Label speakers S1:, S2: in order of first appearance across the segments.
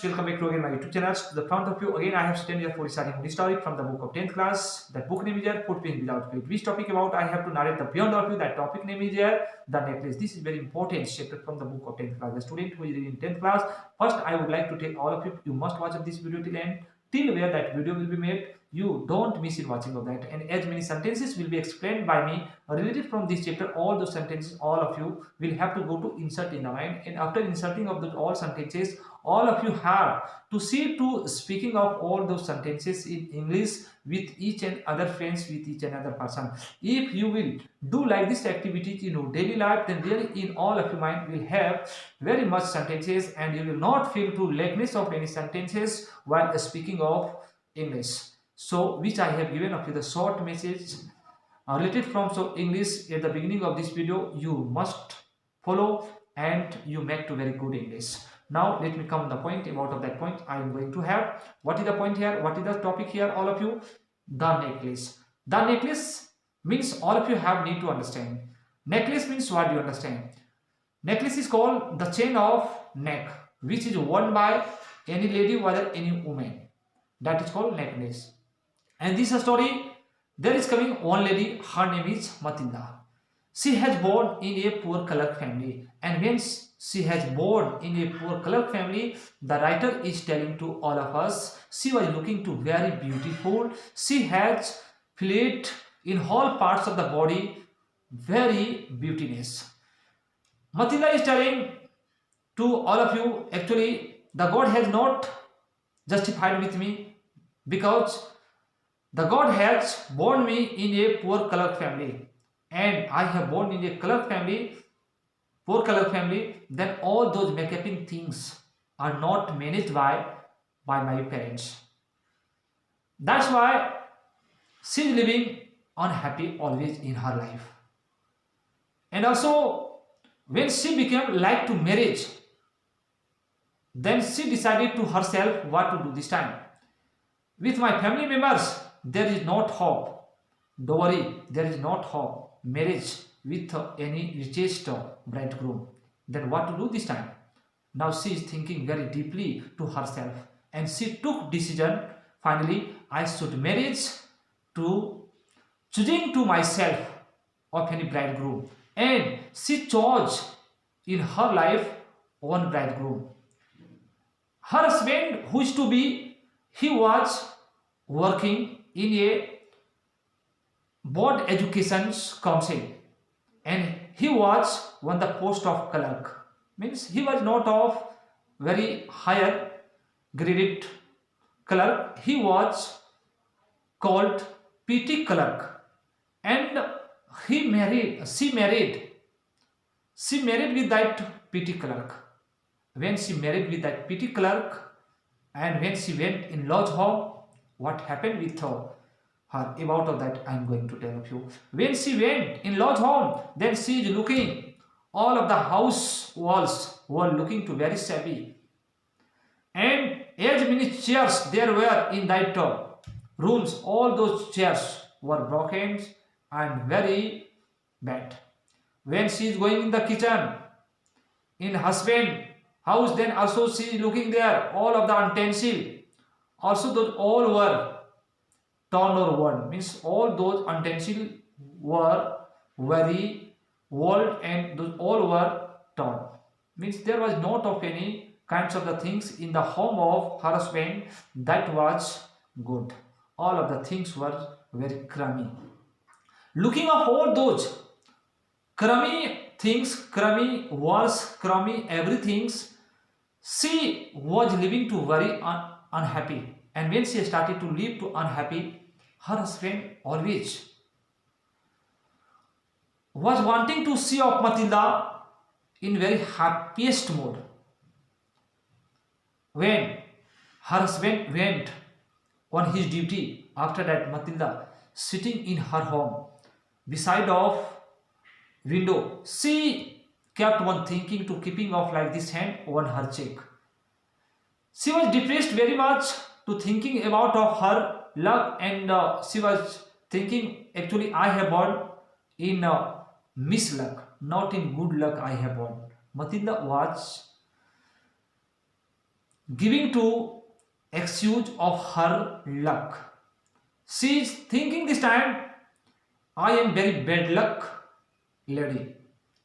S1: welcome back to again my YouTube channel. To the front of you again, I have stand here for starting this story from the book of 10th class. That book name is here Footprint Without Feet. Which topic about? I have to narrate the beyond of you. That topic name is here the necklace. This is very important chapter from the book of 10th class. The student who is in 10th class, first I would like to tell all of you, you must watch this video till end, till where that video will be made. You don't miss it watching of that, and as many sentences will be explained by me related from this chapter. All those sentences, all of you will have to go to insert in the mind, and after inserting of those all sentences, all of you have to see to speaking of all those sentences in English with each and other friends, with each and other person. If you will do like this activity in your daily life, then really in all of your mind will have very much sentences, and you will not feel to lackness of any sentences while speaking of English. So which I have given of you the short message related from so English at the beginning of this video. You must follow and you make to very good English. Now let me come the point. About of that point I am going to have. What is the point here? What is the topic here? All of you, the necklace. The necklace means all of you have need to understand. Necklace means what do you understand? Necklace is called the chain of neck, which is worn by any lady or any woman. That is called necklace. And this story, there is coming one lady, her name is Matilda. She has born in a poor clerk family, and when she has born in a poor clerk family, the writer is telling to all of us, she was looking to very beautiful. She has filled in all parts of the body, very beautiness. Matilda is telling to all of you, actually the God has not justified with me, because the God has born me in a poor clerk family, and I have born in a clerk family, poor clerk family. Then all those makeuping things are not managed by my parents. That's why she is living unhappy always in her life. And also when she became like to marriage, then she decided to herself what to do this time. With my family members, there is not hope. Don't worry, there is not hope. Marriage with any richest bridegroom. Then what to do this time? Now she is thinking very deeply to herself, and she took decision. Finally, I should marriage to choosing to myself of any bridegroom, and she chose in her life one bridegroom. Her husband, who is to be, he was working in a board education council, and he was on the post of clerk. Means he was not of very higher graded clerk. He was called PT clerk, and she married with that PT clerk. When she married with that PT clerk, and when she went in lodge home, what happened with her? About of that I am going to tell you. When she went in lodge home, then she is looking, all of the house walls were looking to very shabby, and as many chairs there were in that rooms, all those chairs were broken and very bad. When she is going in the kitchen in husband house, then also she is looking there, all of the utensil, also those all were torn or worn. Means all those utensils were very old, and those all were torn. Means there was not of any kinds of the things in the home of her husband that was good. All of the things were very crummy. Looking at all those crummy things, crummy walls, crummy everything, she was living to very unhappy. And when she started to live to unhappy, her husband always was wanting to see of Matilda in very happiest mood. When her husband went on his duty, after that Matilda sitting in her home beside of window, she kept on thinking to keeping off like this hand on her cheek. She was depressed very much to thinking about of her luck, and she was thinking, actually I have born in misluck, not in good luck I have born. Matilda was giving to excuse of her luck. She is thinking this time, I am very bad luck lady,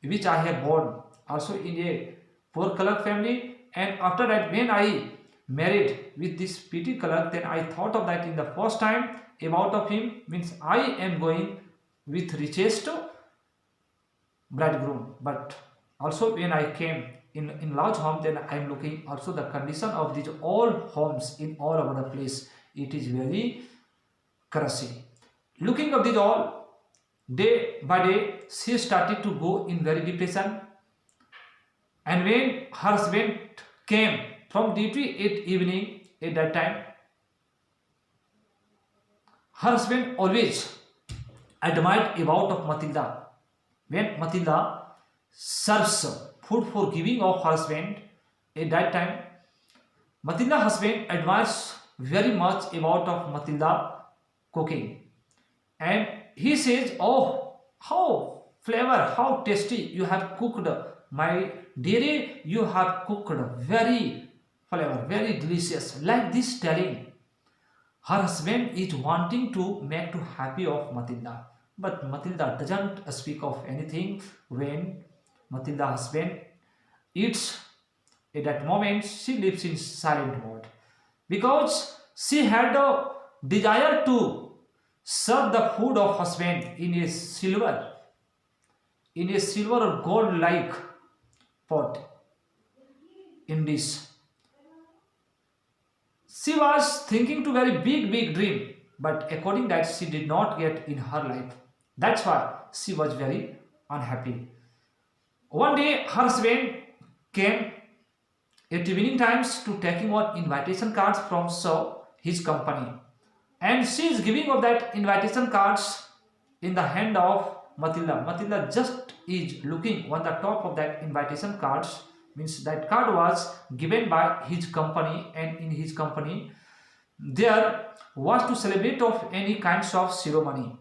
S1: which I have born also in a poor clerk family. And after that, when I married with this petty clerk, then I thought of that in the first time about of him, means I am going with richest bridegroom. But also when I came in large home, then I am looking also the condition of these all homes in all over the place. It is very crazy. Looking at these all, day by day, she started to go in very depression. And when her husband came from duty at evening, at that time, her husband always admired about of Matilda. When Matilda serves food for giving of her husband, at that time, Matilda husband admires very much about of Matilda cooking. And he says, oh, how flavor, how tasty you have cooked, my dearie, you have cooked very flavor, very delicious. Like this telling, her husband is wanting to make to happy of Matilda. But Matilda doesn't speak of anything. When Matilda husband eats, at that moment she lives in silent mode, because she had a desire to serve the food of husband in a silver or gold like pot in dish. She was thinking to very big dream, but according that she did not get in her life. That's why she was very unhappy. One day her husband came at evening times to taking on invitation cards from his company, and she is giving of that invitation cards in the hand of Matilda. Matilda just is looking on the top of that invitation cards, means that card was given by his company, and in his company there was to celebrate of any kinds of ceremony.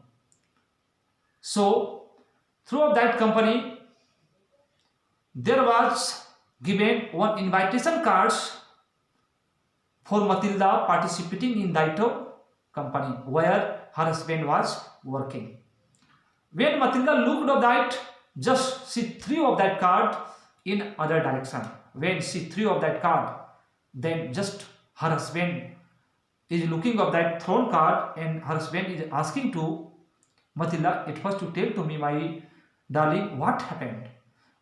S1: So throughout that company there was given one invitation cards for Matilda participating in that company where her husband was working. When Matilda looked at that, just she threw of that card in other direction. When she threw of that card, then just her husband is looking of that thrown card, and her husband is asking to Matilda, it was to tell to me, my darling, what happened?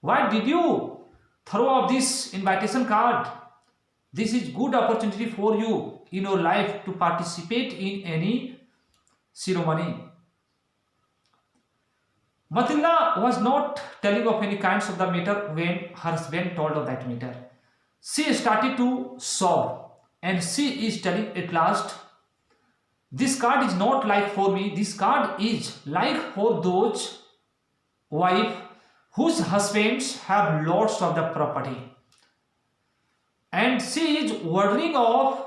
S1: Why did you throw off this invitation card? This is good opportunity for you in your life to participate in any ceremony. Matilda was not telling of any kinds of the matter when her husband told of that matter. She started to sob, and she is telling at last, this card is not like for me, this card is like for those wife whose husbands have lots of the property. And she is wondering of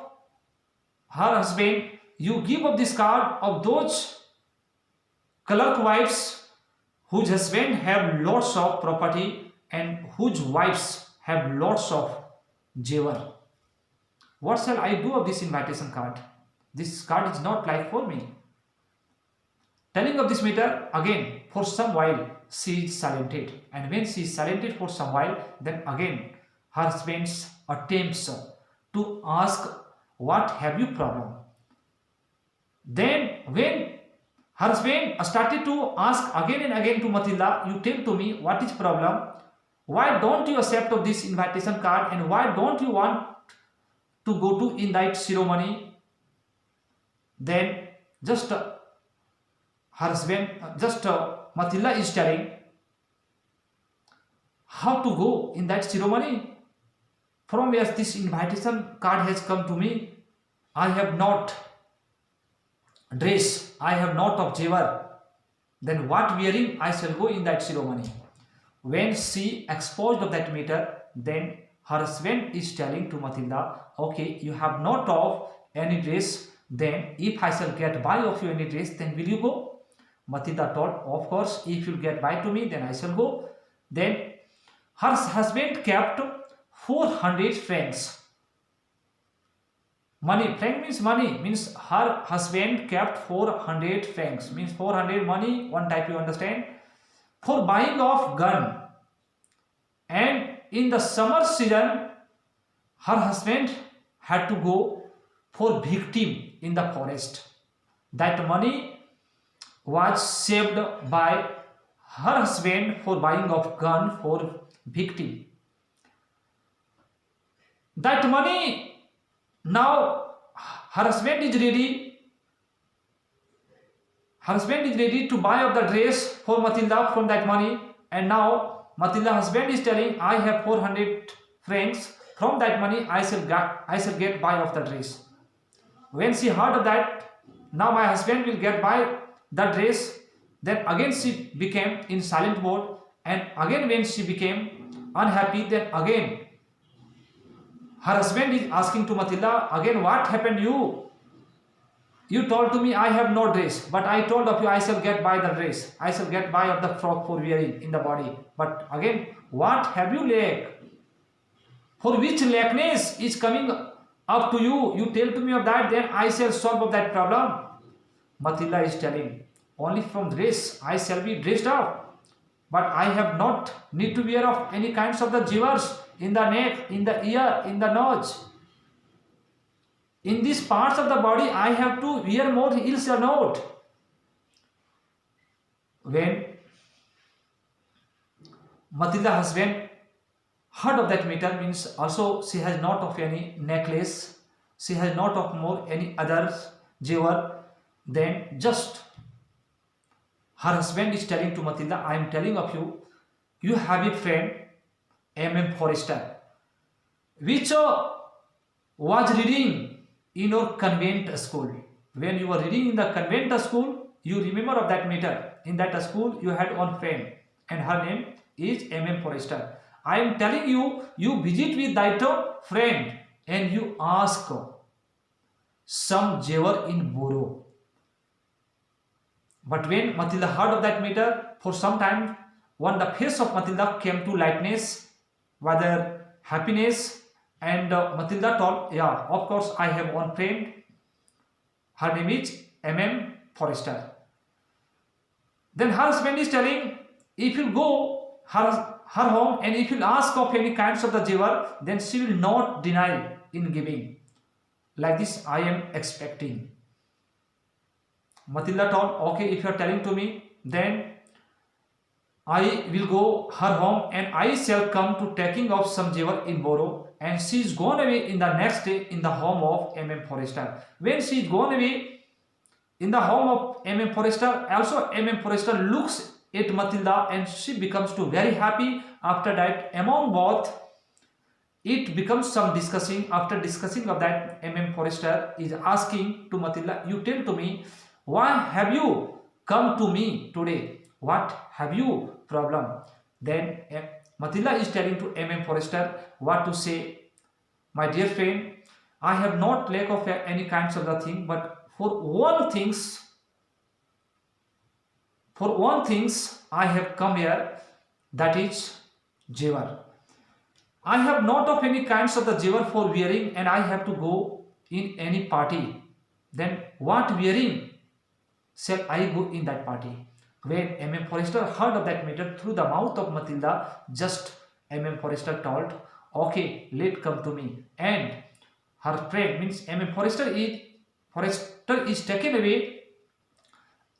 S1: her husband, you give up this card of those clerk wives whose husband have lots of property and whose wives have lots of jewel. What shall I do of this invitation card? This card is not like for me. Telling of this matter, again for some while she is silented, and when she is silented for some while, then again her husband attempts to ask, what have you problem? Then when her husband started to ask again and again to Matilda, you tell to me what is problem? Why don't you accept of this invitation card, and why don't you want to go to in that ceremony? Then just her husband, Matilda is telling how to go in that ceremony. From where this invitation card has come to me, I have not dress, I have not of jewel. Then what wearing I shall go in that ceremony? When she exposed of that matter, then her husband is telling to Matilda, okay, you have not of any dress, then if I shall get by of you any dress, then will you go? Matilda told, of course, if you get by to me, then I shall go. Then her husband kept 400 francs Money, franc means money, means her husband kept 400 francs, means 400 money, one type you understand, for buying of gun. And in the summer season, her husband had to go for victim in the forest. That money was saved by her husband for buying of gun for victim. That money, now her husband is ready to buy of the dress for Matilda from that money. And now Matilda husband is telling, I have 400 francs, from that money I shall get buy of the dress. When she heard of that, now my husband will get buy the dress, then again she became in silent mode. And again when she became unhappy, then again her husband is asking to Matilda, again what happened you? You told to me I have no dress, but I told of you I shall get buy the dress. I shall get buy of the frock for wearing in the body. But again, what have you lack? For which lackness is coming up to you? You tell to me of that, then I shall solve of that problem. Matilda is telling, only from dress I shall be dressed up, but I have not need to wear of any kinds of the jewels in the neck, in the ear, in the nose. In these parts of the body I have to wear more heels or not. When Matilda husband heard of that matter, means also she has not of any necklace, she has not of more any other jewel, then just her husband is telling to Matilda, I am telling of you, you have a friend M.M. Forrester, which was reading in your convent school. When you were reading in the convent school, you remember of that matter. In that school, you had one friend, and her name is M.M. Forrester. I am telling you, you visit with that friend and you ask some jewel in borrow. But when Matilda heard of that matter, for some time, when the face of Matilda came to lightness, whether happiness, and Matilda told, yeah, of course I have one friend, her name is M.M. Forrester. Then her husband is telling, if you go her home and if you ask of any kinds of the jewel, then she will not deny in giving. Like this I am expecting. Matilda told, okay, if you are telling to me, then I will go her home and I shall come to taking of some jewel in borrow. And she is gone away in the next day in the home of M.M. Forrester. When she is gone away in the home of M.M. Forrester, also M.M. Forrester looks at Matilda and she becomes too very happy. After that, among both, it becomes some discussing. After discussing of that, M.M. Forrester is asking to Matilda, you tell to me, why have you come to me today? What have you problem? Then Matilda is telling to M.M. Forrester what to say. My dear friend, I have not lack of any kinds of the thing, but for one things I have come here, that is jewel. I have not of any kinds of the jewel for wearing, and I have to go in any party. Then what wearing shall I go in that party? When M.M. Forrester heard of that matter through the mouth of Matilda, just M.M. Forrester told, okay, let come to me. And her friend, means M.M. Forrester is taken away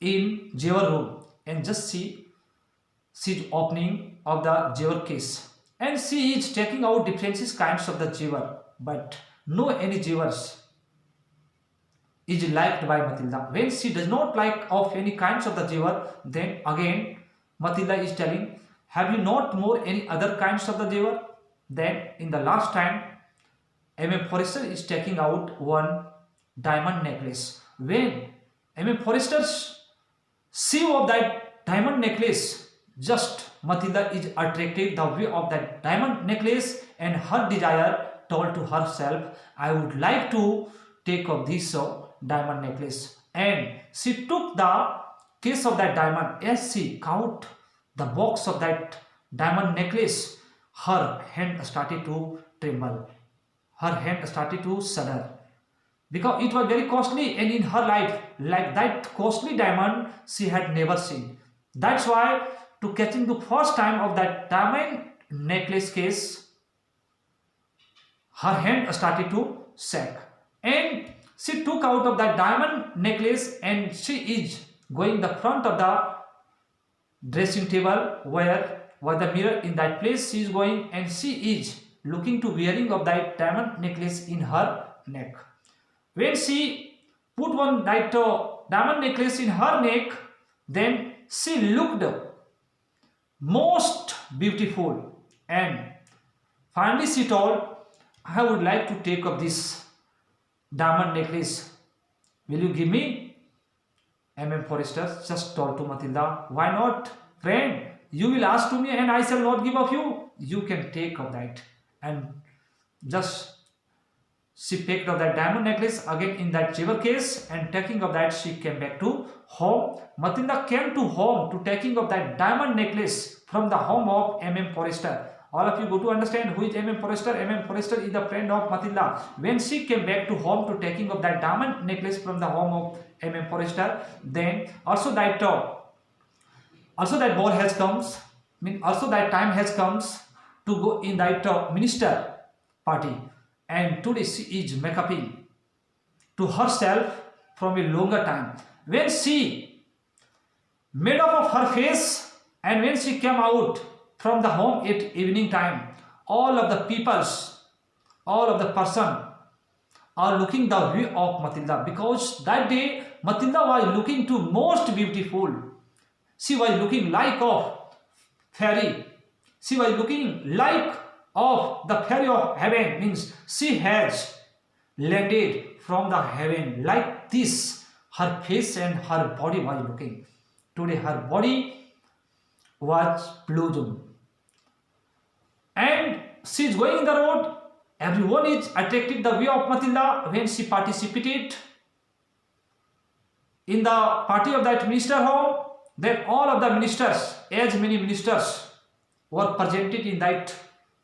S1: in jewel room, and just she's opening of the jewel case, and she is taking out different kinds of the jewel, but no any jewels is liked by Matilda. When she does not like of any kinds of the jewel, then again Matilda is telling, have you not more any other kinds of the jewel? Then in the last time, M.M. Forrester is taking out one diamond necklace. When M.M. Forrester see of that diamond necklace, just Matilda is attracted the way of that diamond necklace, and her desire told to herself, I would like to take of this diamond necklace. And she took the case of that diamond. As she count the box of that diamond necklace, her hand started to tremble, her hand started to shudder. because it was very costly, and in her life, like that costly diamond she had never seen. That's why, to catching the first time of that diamond necklace case, her hand started to shake, and she took out of that diamond necklace, and she is going the front of the dressing table where was the mirror. In that place she is going, and she is looking to wearing of that diamond necklace in her neck. When she put one that diamond necklace in her neck, then she looked most beautiful, and finally she told, I would like to take up this diamond necklace. Will you give me? MM Forrester just told to Matilda, why not, friend? You will ask to me and I shall not give of you. You can take of that. And just she picked up that diamond necklace again in that jewel case, and taking of that she came back to home. Matilda came to home to taking of that diamond necklace from the home of MM Forrester. All of you go to understand who is MM Forrester. MM Forrester is the friend of Matilda. When she came back to home to taking of that diamond necklace from the home of MM Forrester, then also that ball has comes, also that time has comes to go in that minister party, and today she is makeuping to herself from a longer time. When she made up of her face, and when she came out from the home at evening time, all of the peoples, all of the person are looking the view of Matilda, because that day Matilda was looking to most beautiful. She was looking like of fairy. She was looking like of the fairy of heaven, means she has landed from the heaven like this. Her face and her body was looking. Today her body was blossom, and she is going in the road. Everyone is attracted the view of Matilda when she participated in the party of that minister home. Then all of the ministers, as many ministers were presented in that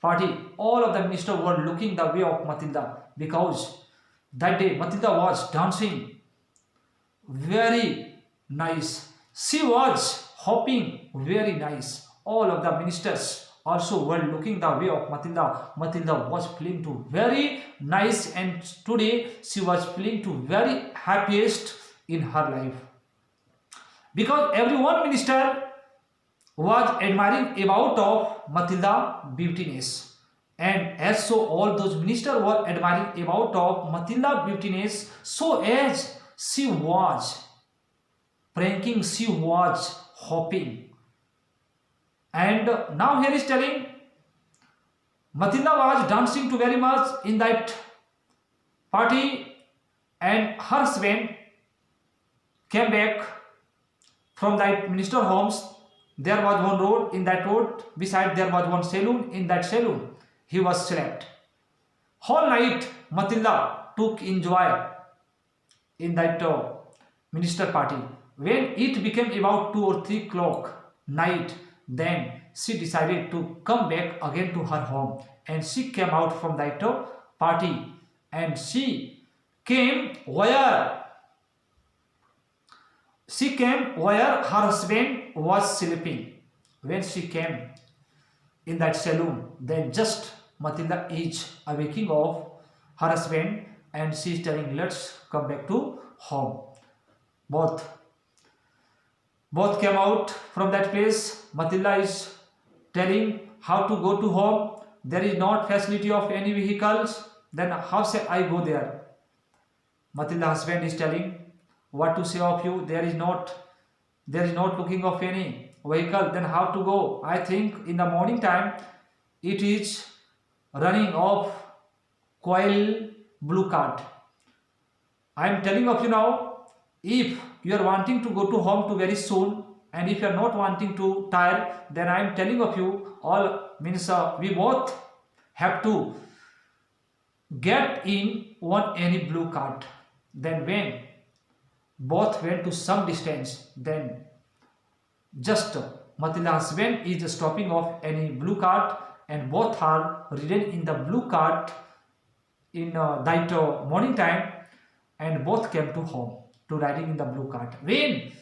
S1: party, all of the ministers were looking the way of Matilda, because that day Matilda was dancing very nice. She was hopping very nice. All of the ministers also were looking the way of Matilda. Matilda was feeling to very nice, and today she was feeling to very happiest in her life, because every one minister was admiring about of Matilda beautiness, and as so all those ministers were admiring about of Matilda beautiness, so as she was pranking, she was hopping. And now here is telling, Matilda was dancing to very much in that party, and her husband came back from that minister homes. There was one road. In that road beside there was one saloon. In that saloon he was slept. Whole night Matilda took enjoy in that minister party. When it became about 2 or 3 o'clock night, then she decided to come back again to her home, and she came out from that party, and she came where her husband was sleeping. When she came in that saloon, then just Matilda is awaking of her husband, and she is telling, let's come back to home. Both came out from that place. Matilda is telling how to go to home. There is not facility of any vehicles. Then how shall I go there? Matilda husband is telling, what to say of you? There is not looking of any vehicle. Then how to go? I think in the morning time it is running of coil blue cart. I am telling of you now, if you are wanting to go to home to very soon, and if you are not wanting to tire, then I am telling of you, all means we both have to get in one any blue cart. Then when both went to some distance, then just Matilda husband is stopping off any blue cart, and both are ridden in the blue cart in that morning time. and both came to home to riding in the blue cart. When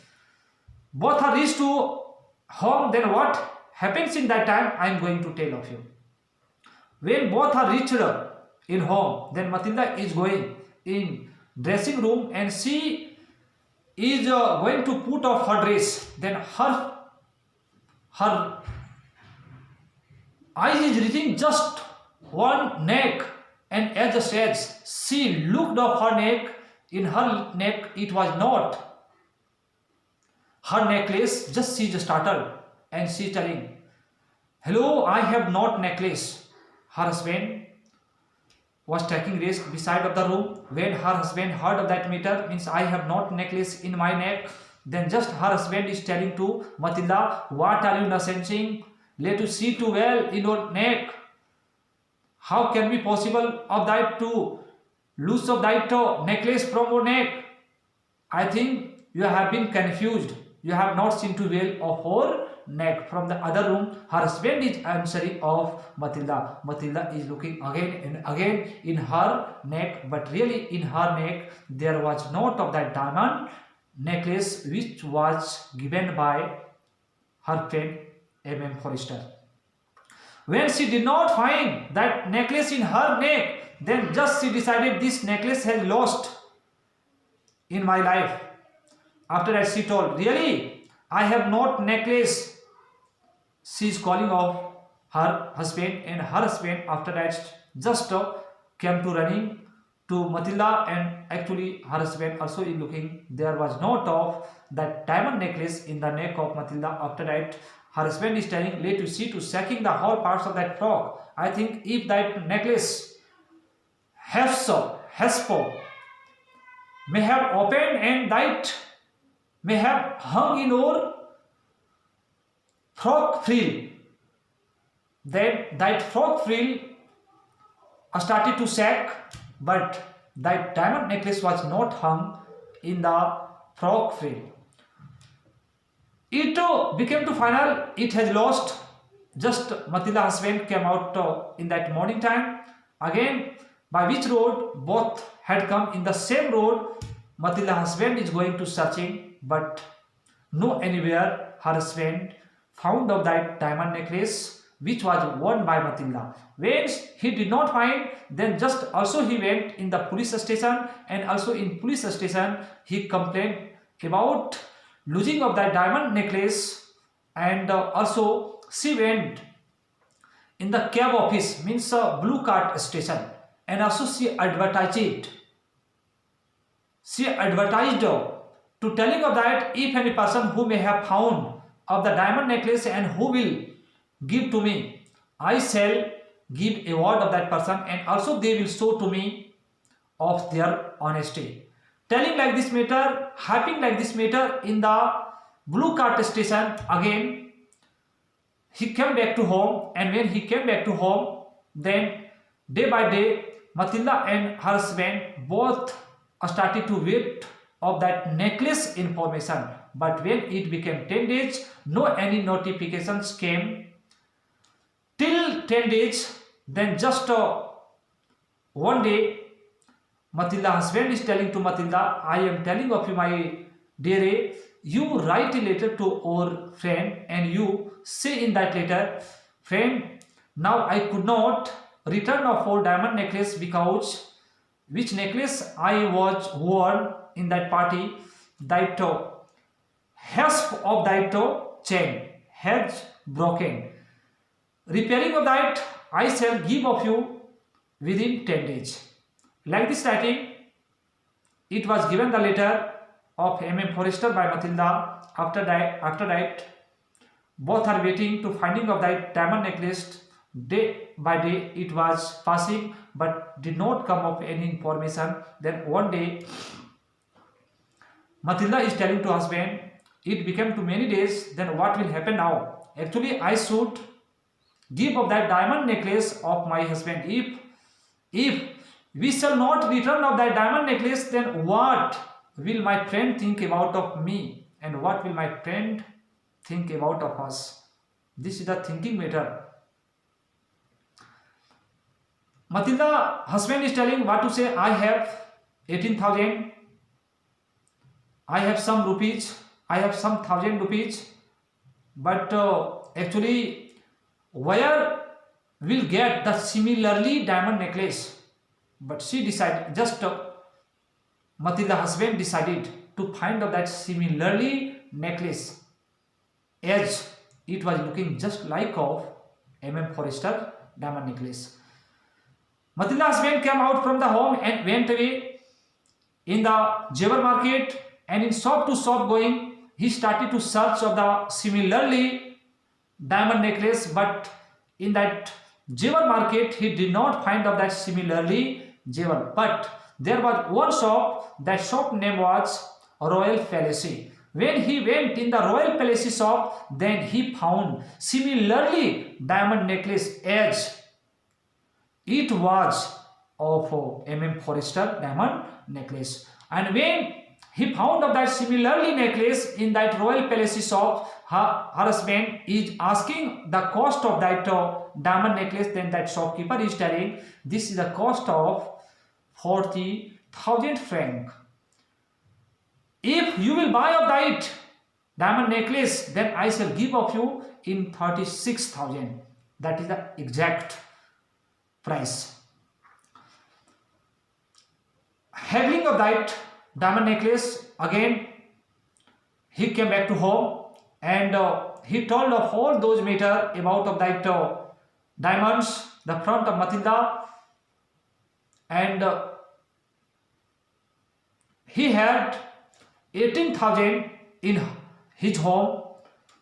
S1: both are reached to home, then what happens in that time I am going to tell of you. When both are reached in home, then Matilda is going in dressing room and she is going to put off her dress. Then her eyes is reaching just one neck, and as she looked off her neck, in her neck it was not her necklace. Just she just startled and she telling, "Hello, I have not necklace." Her husband was taking rest beside of the room. When her husband heard of that matter, means I have not necklace in my neck, then just her husband is telling to Matilda, "What are you nonsense? Let you see too well in your neck. How can be possible of that to lose of that necklace from your neck? I think you have been confused. You have not seen too well of her neck." From the other room, her husband is answering of Matilda. Matilda is looking again and again in her neck, but really in her neck there was not of that diamond necklace which was given by her friend M.M. Forrester. When she did not find that necklace in her neck, then just she decided this necklace has lost in my life. After that she told, "Really, I have not necklace." She is calling off her husband, and her husband after that just came to running to Matilda, and actually her husband also is looking. There was not of that diamond necklace in the neck of Matilda. After that her husband is telling, "Let you see to checking the whole parts of that frock. I think if that necklace may have opened and that may have hung in your frock frill, then that frock frill started to sag, but that diamond necklace was not hung in the frock frill. It became to final, it has lost." Just Matilda's husband came out in that morning time. Again, by which road both had come in the same road, Matilda's husband is going to searching, but no anywhere her husband found of that diamond necklace which was worn by Matilda. When he did not find, then just also he went in the police station, and also in police station he complained about losing of that diamond necklace, and also she went in the cab office, means blue cart station, and also she advertised it. She advertised to telling of that if any person who may have found of the diamond necklace and who will give to me, I shall give award of that person, and also they will show to me of their honesty. Telling like this matter, happening like this matter in the blue cart station. Again he came back to home, and when he came back to home, then day by day Matilda and her husband both started to wait of that necklace information. But when it became 10 days, no any notifications came till 10 days. Then just one day Matilda's husband is telling to Matilda, "I am telling of you, my dear, you write a letter to our friend and you say in that letter, friend, now I could not return of our diamond necklace because which necklace I was worn in that party, that hasp of that chain has broken. Repairing of that I shall give of you within 10 days. Like this writing, it was given the letter of M.M. Forrester by Matilda. After that, both are waiting to finding of that diamond necklace. Day by day it was passing, but did not come of any information. Then one day Matilda is telling to husband, "It became too many days, then what will happen now? Actually I should give of that diamond necklace of my husband. If we shall not return of that diamond necklace, then what will my friend think about of me, and what will my friend think about of us?" This is the thinking matter. Matilda husband is telling what to say, "I have 18,000. I have some rupees. I have some 1,000 rupees. But actually, where will get the similarly diamond necklace? But she decided, just Matilda husband decided to find out that similarly necklace, as it was looking just like of Forrester diamond necklace. Matilda husband came out from the home and went away in the jeweler market, and in shop to shop going, he started to search of the similarly diamond necklace, but in that jeweler market he did not find of that similarly jeweler. But there was one shop, that shop name was Royal Palace. When he went in the Royal Palace shop, then he found similarly diamond necklace, as it was of Forrester diamond necklace. And when he found of that similarly necklace in that Royal Palace shop, her husband is asking the cost of that diamond necklace. Then that shopkeeper is telling, this is the cost of 40,000 francs. If you will buy of that diamond necklace, then I shall give of you in 36,000. That is the exact price. Haggling of that diamond necklace, again he came back to home, and he told of all those matter about of that diamonds, the front of Matilda, and he had 18,000 in his home.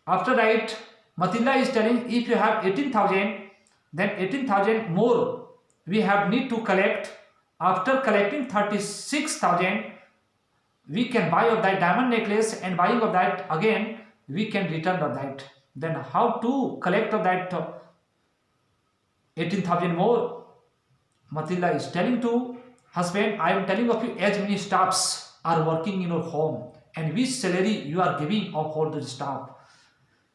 S1: After that, Matilda is telling, if you have 18,000, then 18,000 more we have need to collect. After collecting 36,000, we can buy of that diamond necklace, and buying of that again we can return of that. Then how to collect of that 18,000 more? Matilda is telling to husband, I am telling of you as many staffs are working in your home, and which salary you are giving of all those staff.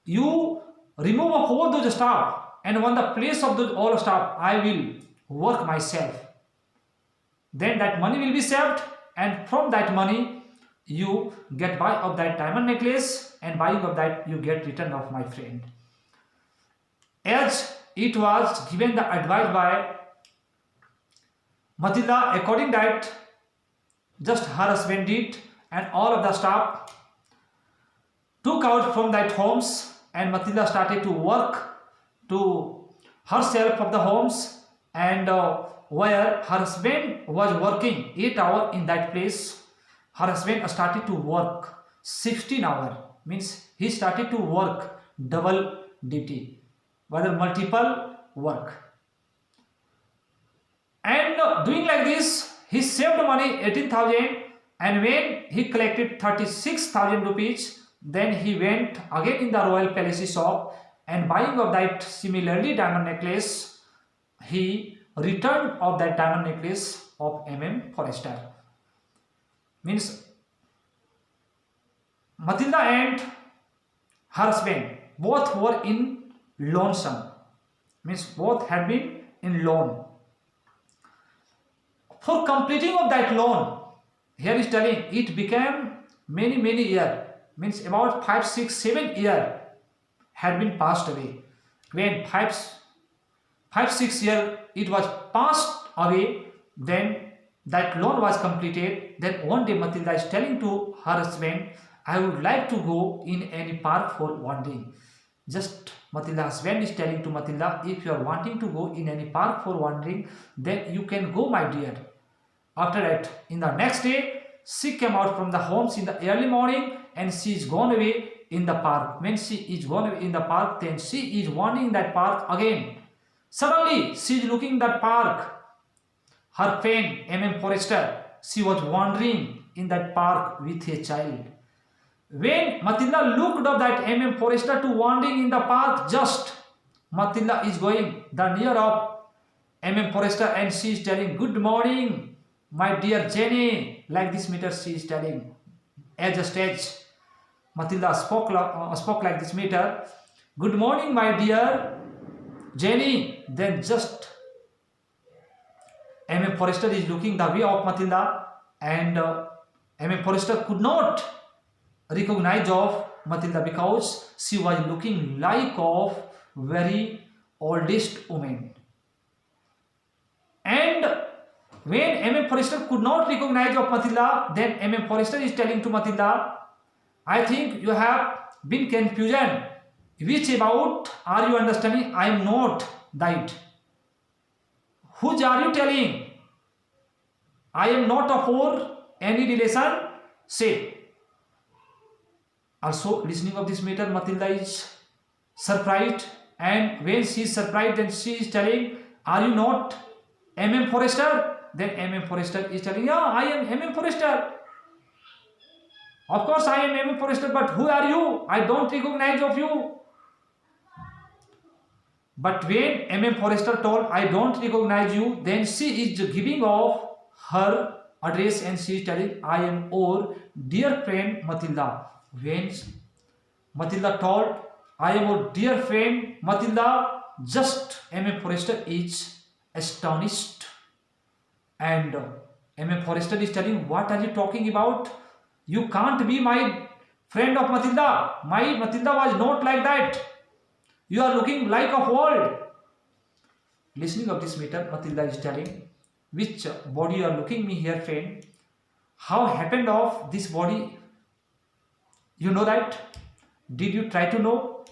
S1: You remove of all those staff, and on the place of those all staff I will work myself. Then that money will be saved, and from that money you get buy of that diamond necklace, and buying of that you get return of my friend. As it was given the advice by Matilda, according that just her husband did, and all of the staff took out from that homes, and Matilda started to work to herself of the homes, and where her husband was working 8 hours in that place, her husband started to work 16 hours. Means he started to work double duty, whether multiple work. And doing like this, he saved money 18,000, and when he collected 36,000 rupees, then he went again in the Royal Palace shop, and buying of that similarly diamond necklace, he returned of that diamond necklace of Forrester. Means Matilda and her husband both were in loan sum. Means both had been in loan. For completing of that loan, here is telling it became many years. Means about 5, 6, 7 years had been passed away. When 5, 6 years it was passed away, then that loan was completed. Then one day Matilda is telling to her husband, I would like to go in any park for wandering. Just Matilda's husband is telling to Matilda, if you are wanting to go in any park for wandering, then you can go, my dear. After that, in the next day, she came out from the homes in the early morning, and she is gone away in the park. When she is gone away in the park, then she is wandering that park again. Suddenly, she is looking that park. Her friend, Forrester, she was wandering in that park with a child. When Matilda looked up that Forrester to wandering in the park, just Matilda is going the near of Forrester, and she is telling, good morning, my dear Jenny. Like this meter she is telling. As a stage, Matilda spoke like this meter, good morning, my dear Jenny. Then just Forrester is looking the way of Matilda, and MM Forrester could not recognize of Matilda because she was looking like of very oldest woman. And when MM Forrester could not recognize of Matilda, then MM Forrester is telling to Matilda, I think you have been confusion. Which about are you understanding? I am not that. Whose are you telling? I am not of for any relationship. Also, listening of this matter, Matilda is surprised, and when she is surprised, then she is telling, are you not MM Forrester? Then MM Forrester is telling, yeah, I am MM Forrester. Of course, I am MM Forrester, but who are you? I don't recognize of you. But when MM Forrester told, I don't recognize you, then she is giving off her address and she is telling, I am your dear friend Matilda. When Matilda told, I am your dear friend Matilda, just MM Forrester is astonished. And MM Forrester is telling, what are you talking about? You can't be my friend of Matilda. My Matilda was not like that. You are looking like a world. Listening of this matter, Matilda is telling, which body you are looking me here, friend? How happened of this body? You know that? Did you try to know?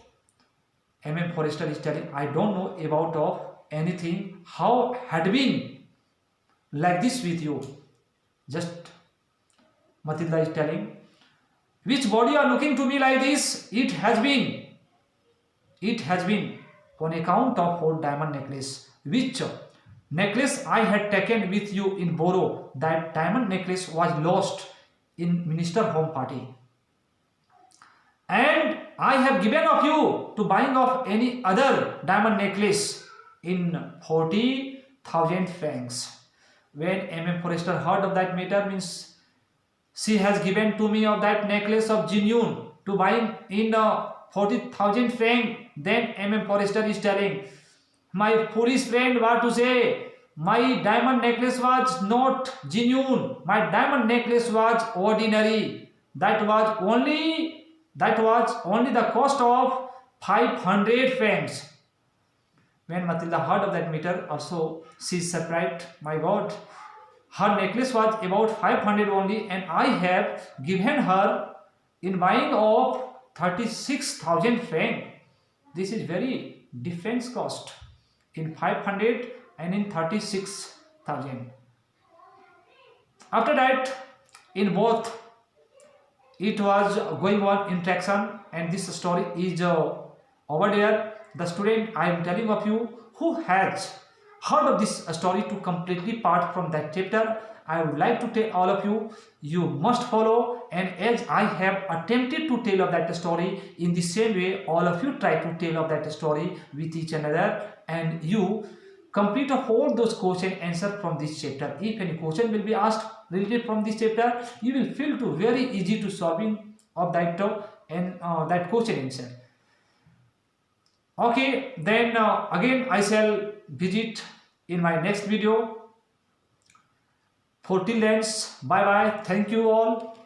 S1: MM Forrester is telling, I don't know about of anything. How had been like this with you? Just Matilda is telling, which body you are looking to me like this? It has been on account of 4 diamond necklace, which necklace I had taken with you in Boro. That diamond necklace was lost in minister home party, and I have given of you to buying of any other diamond necklace in 40,000 francs. When MM Forrester heard of that matter, means she has given to me of that necklace of genuine to buying in 40,000 francs. Then MM Forrester is telling, my foolish friend, what to say? My diamond necklace was not genuine. My diamond necklace was ordinary. That was only the cost of 500 francs. When Matilda heard of that matter, also she is surprised. My God, her necklace was about 500 only, and I have given her in buying of 36,000 francs. This is very different cost in 500 and in 36,000. After that, in both, it was going on interaction, and this story is over there. The student I am telling of you who has heard of this story to completely part from that chapter, I would like to tell all of you, you must follow, and as I have attempted to tell of that story, in the same way all of you try to tell of that story with each another, and you complete of all those question answer from this chapter. If any question will be asked related from this chapter, you will feel to very easy to solving of that and that question answer. Okay, then again I shall visit in my next video. For till then, bye bye. Thank you all.